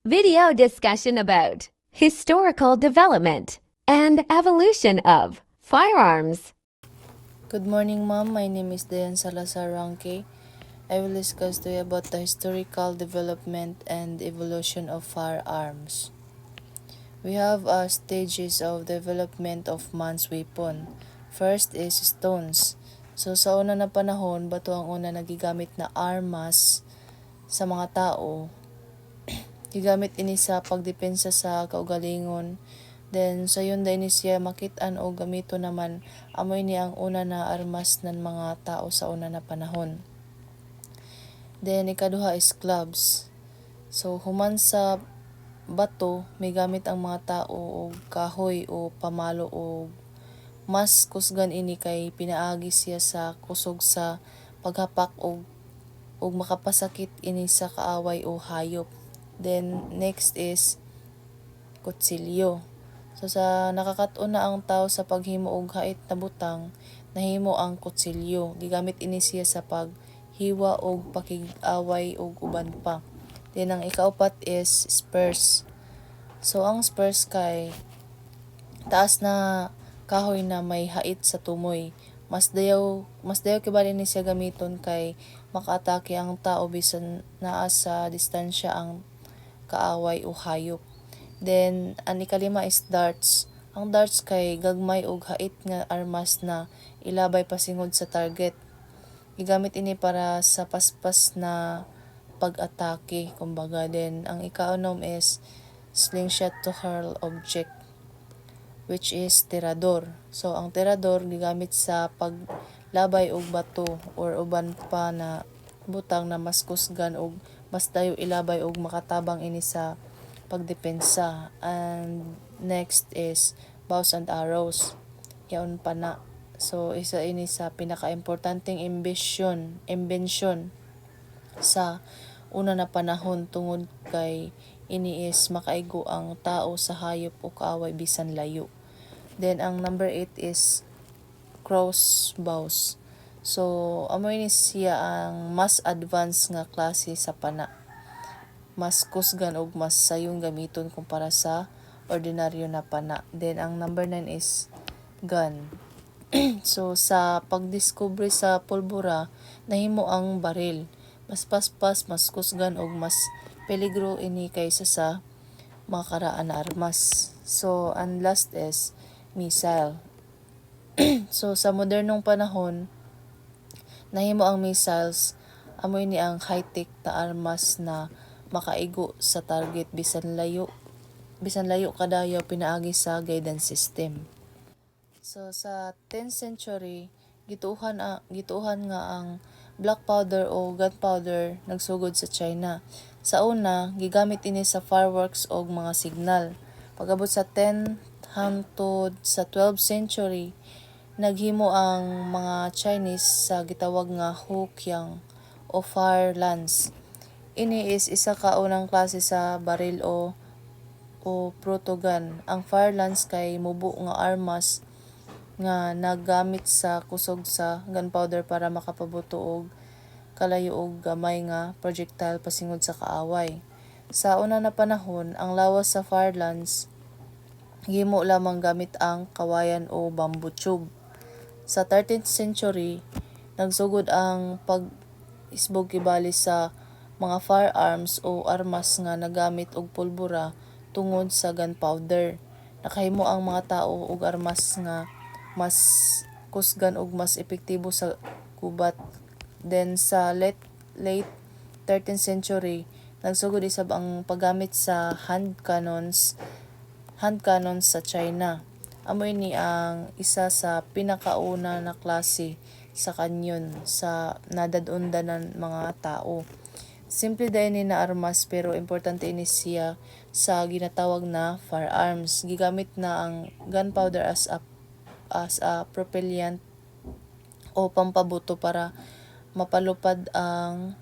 Video discussion about historical development and evolution of firearms. Good morning, ma'am. My name is Dayan Salazar Ranque. I will discuss to you about the historical development and evolution of firearms. We have stages of development of man's weapon. First is stones. So sa una na panahon, bato ang una nagigamit na armas sa mga tao. Gigamit ini sa pagdepensa sa kaugalingon. Then sayon din siya makit-an o gamito naman amoy ni ang una na armas ng mga tao sa una na panahon. Then ikaduha is clubs. So human sa bato may gamit ang mga tao og kahoy o pamalo o mas kusgan ini kay pinaagi siya sa kusog sa paghapak og makapasakit ini sa kaaway o hayop. Then next is kutsilyo. So sa nakakatun na ang tao sa paghimo og hait na butang, nahimo ang kutsilyo. Gigamit ini siya sa paghiwa og pakig-away og uban pa. Then ang ikaupat is spurs. So ang spurs kay taas na kahoy na may hait sa tumoy. Mas dayaw kibali ni siya gamiton kay makaatake ang tao bisan naa sa distansya ang kaaway o hayop. Then ang ikalima is darts. Ang darts kay gagmay og hait nga armas na ilabay pasingod sa target. Gigamit ini para sa paspas na pag-atake kumbaga. Then ang ikaunom is slingshot to hurl object, which is tirador. So ang tirador gigamit sa paglabay og bato or uban pa na butang na mas kusgan og mas dayo ilabay og makatabang ini sa pagdepensa. And next is bows and arrows. Yaon pa na. So isa ini sa pinaka-importanteng imbensyon sa una na panahon tungod kay ini is makaigo ang tao sa hayop o kaaway bisan layo. Then ang number 8 is crossbows. So amoy ni siya ang mas advanced nga klase sa pana. Mas kusgan og mas sayong gamiton kumpara sa ordinaryo na pana. Then ang number 9 is gun. So sa pagdiskubre sa pulbura, nahimo ang baril. Mas paspas, mas kusgan og mas peligro ini kaysa sa mga karaan na armas. So and last is missile. So sa modernong panahon, nahimo ang missiles amoy ni ang high-tech na armas na makaigo sa target bisan layo kadayaw pinaagi sa guidance system. So sa 10th century gituuhan nga ang black powder o gunpowder nagsugod sa China. Sa una gigamit ini sa fireworks o mga signal. Pag-abot sa 10th hangtod sa 12th century naghimo ang mga Chinese sa gitawag nga Huqiang o fire lance. Ini is isa ka unang klase sa baril o protogun. Ang fire lance kay mubo nga armas nga nagamit sa kusog sa gunpowder para makapabuto og kalayo og gamay nga projectile pasingod sa kaaway. Sa una na panahon, ang lawas sa fire lance himo lamang gamit ang kawayan o bamboo tube. Sa 13th century, nagsugod ang pag-isbog kibali sa mga firearms o armas nga nagamit og pulbura tungod sa gunpowder. Nakahimo ang mga tao og armas nga mas kusgan ug mas epektibo sa gubat. Then sa late 13th century, nagsugod isab ang paggamit sa hand cannons sa China. Amoy ni ang isa sa pinakauna na klase sa kanyon sa nadadundan ng mga tao. Simple din ni na armas pero importante ini siya sa ginatawag na firearms. Gigamit na ang gunpowder as a propellant o pampabuto para mapalupad ang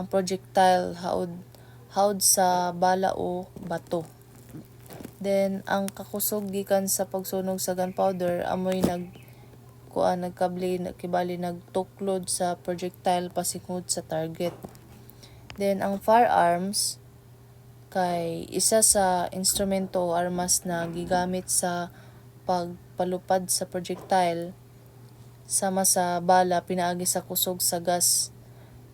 projectile haud sa bala o bato. Then ang kakusog gikan sa pagsunog sa gunpowder amoy nagkibali nagtuklod sa projectile pasingod sa target. Then ang firearms kay isa sa instrumento o armas na gigamit sa pagpalupad sa projectile sama sa bala pinaagi sa kusog sa gas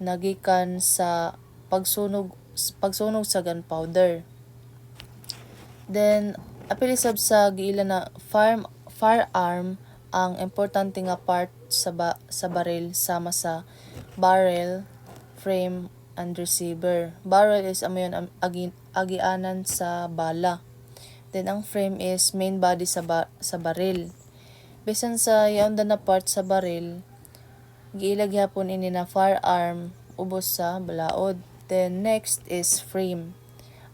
nagikan sa pagsunog sa gunpowder. Then apil sab sa giila na firearm ang importante nga part sa barrel sama sa barrel, frame, and receiver. Barrel is amayon agianan sa bala. Then ang frame is main body sa barrel. Bisan sa yaon na part sa barrel, giilag hapon ini na firearm ubos sa balaod. Then next is frame.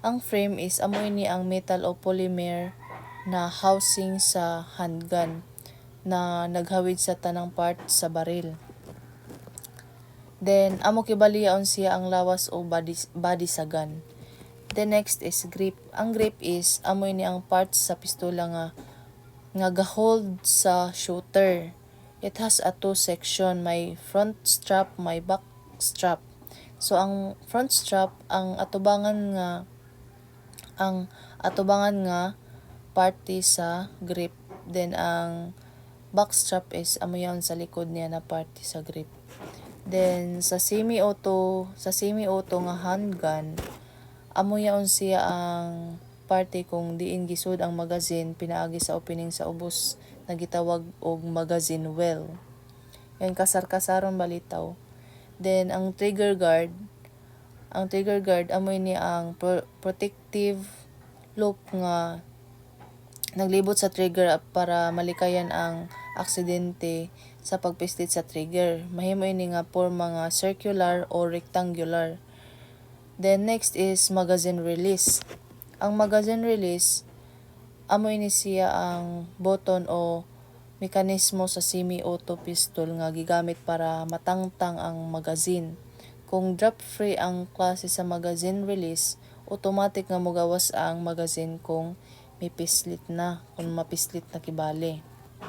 Ang frame is amoy ni ang metal o polymer na housing sa handgun na naghawid sa tanang part sa baril. Then amo kibaliaon siya ang lawas o body sa gun. The next is grip. Ang grip is amoy ni ang part sa pistola nga gahold sa shooter. It has a two section, may front strap, may back strap. So ang front strap ang atubangan nga party sa grip. Then ang back strap is amoyon sa likod niya na party sa grip. Then sa semi-auto nga handgun, amoyon siya ang party kung diin gisud ang magazine pinaagi sa opening sa ubos na gitawag og magazine well. Yan kasar-kasaron balitaw. Then ang trigger guard amoy ni ang protective loop nga naglibot sa trigger para malikayan ang aksidente sa pagpistit sa trigger. Mahimo ini nga porma nga circular o rectangular. Then next is magazine release. Ang magazine release amoy ni siya ang button o mekanismo sa semi-auto pistol nga gigamit para matangtang ang magazine. Kung drop-free ang klase sa magazine release, automatic nga mogawas ang magazine kung mapislit na kibali.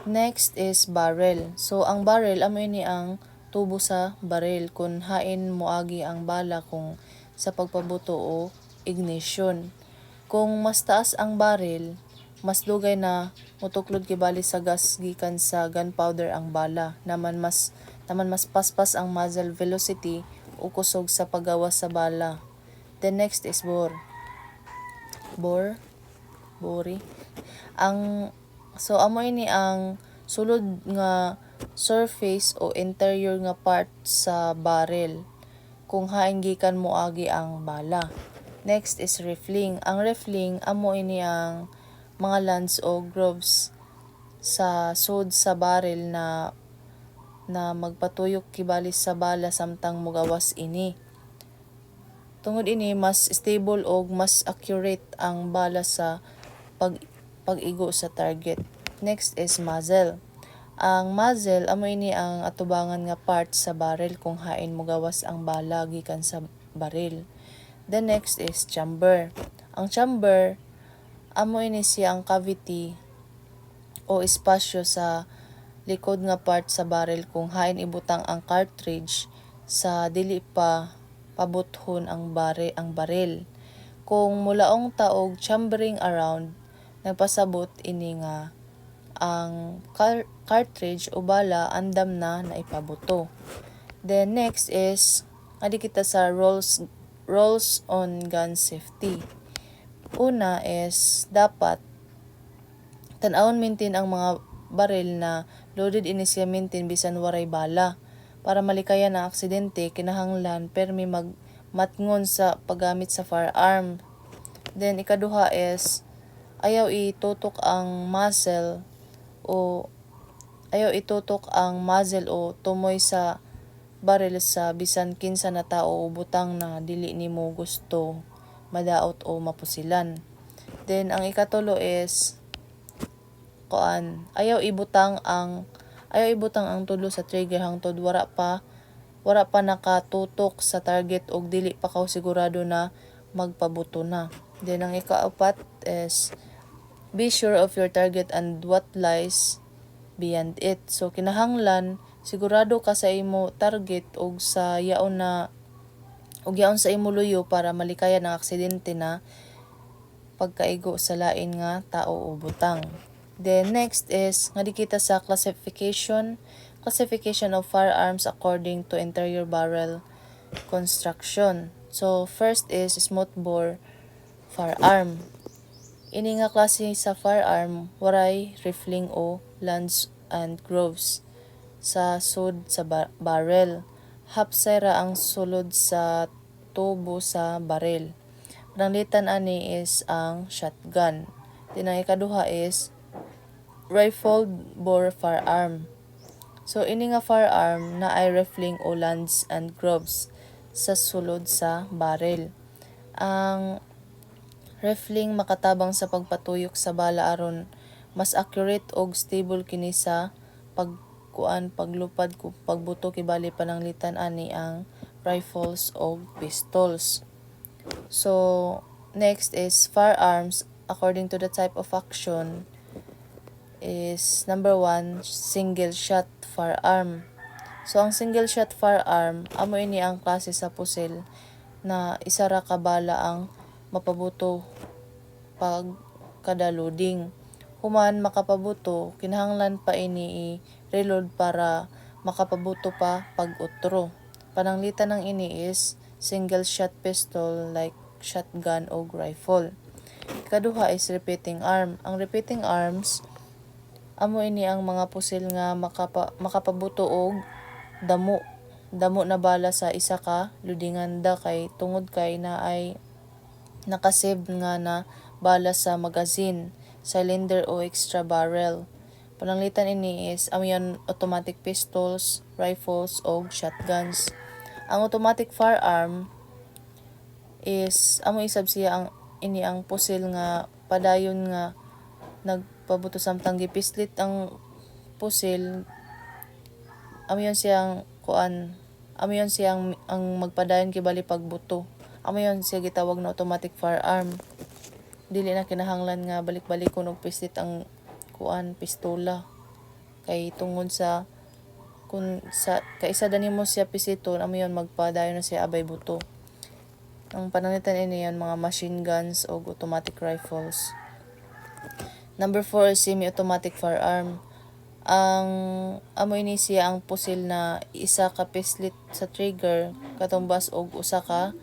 Next is barrel. So ang barrel amoy ni ang tubo sa barrel kung hain moagi ang bala kung sa pagpabuto o ignition. Kung mas taas ang barrel, mas dugay na mutuklod kibali sa gas gikan sa gunpowder ang bala. Naman mas paspas ang muzzle velocity o kusog sa paggawas sa bala. The next is bore. So amoy ni ang sulod nga surface o interior nga part sa barrel kung hain gikan moagi ang bala. Next is rifling. Ang rifling amoy ni ang mga lands o grooves sa sud sa barrel na magpatuyok kibali sa bala samtang mugawas ini. Tungod ini mas stable o mas accurate ang bala sa pag-igo sa target. Next is muzzle. Ang muzzle amoy ni ang atubangan nga part sa barrel kung hain mugawas ang bala gikan sa barrel. The next is chamber. Ang chamber amoy ni siya ang cavity o espasyo sa likod nga part sa barrel kung hain ibutang ang cartridge sa dili pa pabuthon ang barrel. Kung mulaong taog chambering around, nagpasabot ini nga ang cartridge o bala andam na naipabuto. Then next is adi kita sa rules on gun safety. Una is dapat tan-awon maintain ang mga baril na loaded ini siya maintain bisan waray bala. Para malikayan ang aksidente, kinahanglan permi matngon sa paggamit sa firearm. Then ikaduha is ayaw itutok ang muzzle o tumoy sa baril sa bisan kinsa na tao o butang na dili nimo gusto madaot o mapusilan. Then ang ikatulo is ayaw ibutang ang tulo sa trigger hangtod wara pa nakatutok sa target og dili pa ka sigurado na magpabuto na. Then ang ikaapat is be sure of your target and what lies beyond it. So kinahanglan sigurado ka sa imo target og sa yaon na ug yaon sa imuluyo para malikayan ang aksidente na pagkaigo sa lain nga tao o butang. Then next is nga di kita sa classification of firearms according to interior barrel construction. So first is smoothbore firearm. Ini nga klase sa firearm waray rifling o lance and grooves sa sud sa barrel. Hapsera ang sulod sa tubo sa barrel. Pananglitan ani is ang shotgun. Then ang ikaduha is rifled bore firearm. So ini nga firearm na ay rifling o lance and grooves sa sulod sa barrel. Ang rifling makatabang sa pagpatuyok sa bala aron mas accurate og stable kini sa paglupad kung pagbuto kibali pananglitan ani ang rifles o pistols. So next is firearms according to the type of action is number 1 single shot firearm. So ang single shot firearm amo ini ang klase sa pusil na isa ra ka bala ang mapabuto pag kada loading. Human makapabuto, kinahanglan pa ini i-reload para makapabuto pa pag utro. Pananglitan ng ini is single shot pistol like shotgun o rifle. Ikaduha is repeating arm. Ang repeating arms amo ini ang mga pusil nga makapabuto og damo na bala sa isa ka ludingan da kay tungod kay na ay nakasave nga na bala sa magazine, cylinder o extra barrel. Pananglitan ini is amo automatic pistols, rifles o shotguns. Ang automatic firearm is amo isab siya ang pusil nga padayon nga nagpabuto samtang gipislit ang pusil. Amo siyang ang magpadayon kibali pagbuto. Amo siya gitawag na automatic firearm. Dili na kinahanglan nga balik-balikon og pislit ang pistola. Kay tungod sa kaisa danimo siya pisiton, amo magpadayon na siya abay buto. Ang pananglitan ini mga machine guns o automatic rifles. Number 4 is semi-automatic firearm. Ang amo ini siya ang pusil na isa ka pislit sa trigger katumbas og usa ka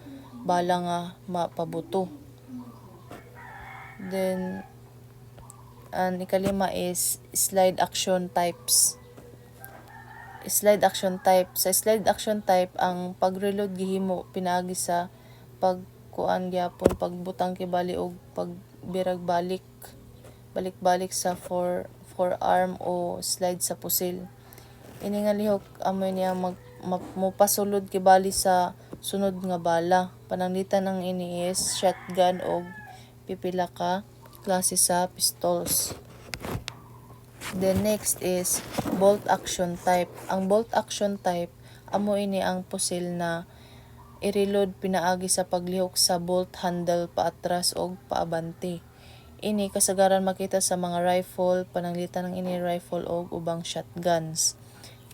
bala nga mapabuto. Then ang ikalima is slide action types. Slide action type. Sa slide action type, ang pag-reload gihimo pinaagi sa gyapon pagbutang kibali og pagbirag balik sa forearm o slide sa pusil. Ini nga lihok amo niya mopasulod kibali sa sunod nga bala. Pananglitan ng ini is shotgun o pipila ka klase sa pistols. Then next is bolt action type. Ang bolt action type amo ini ang pusil na i-reload pinaagi sa paglihok sa bolt handle paatras o paabante. Ini kasagaran makita sa mga rifle, pananglitan ng ini rifle o ubang shotguns.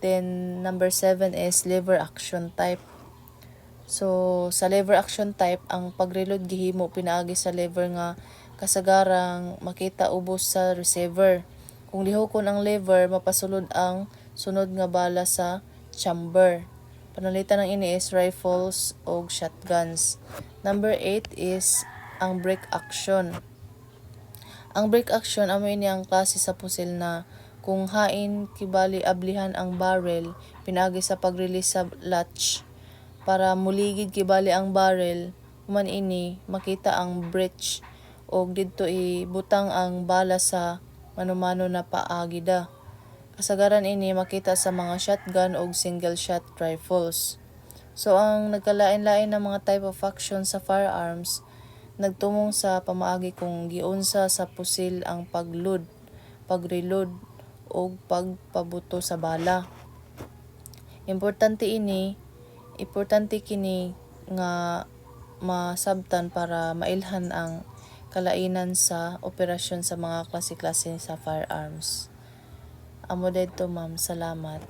Then number 7 is lever action type. So sa lever action type, ang pag-reload gihimo pinaagi sa lever nga kasagarang makita ubos sa receiver. Kung lihokon ang lever, mapasulod ang sunod nga bala sa chamber. Pananglitan ng ini is rifles o shotguns. Number 8 is ang brake action. Ang brake action amo ini ang klase sa pusil na kung hain kibali ablihan ang barrel pinaagi sa pag-release sa latch para muligid kibali ang barrel, human ini makita ang breech og didto ibutang ang bala sa manumano na paagi da. Kasagaran ini makita sa mga shotgun o single shot rifles. So ang nagkalain-lain na mga type of action sa firearms nagtumong sa pamaagi kung giunsa sa pusil ang pag-load, pag-reload o pagpabuto sa bala. Importante kini nga masabtan para mailhan ang kalainan sa operasyon sa mga klase-klase sa firearms. Amo dito ma'am, salamat.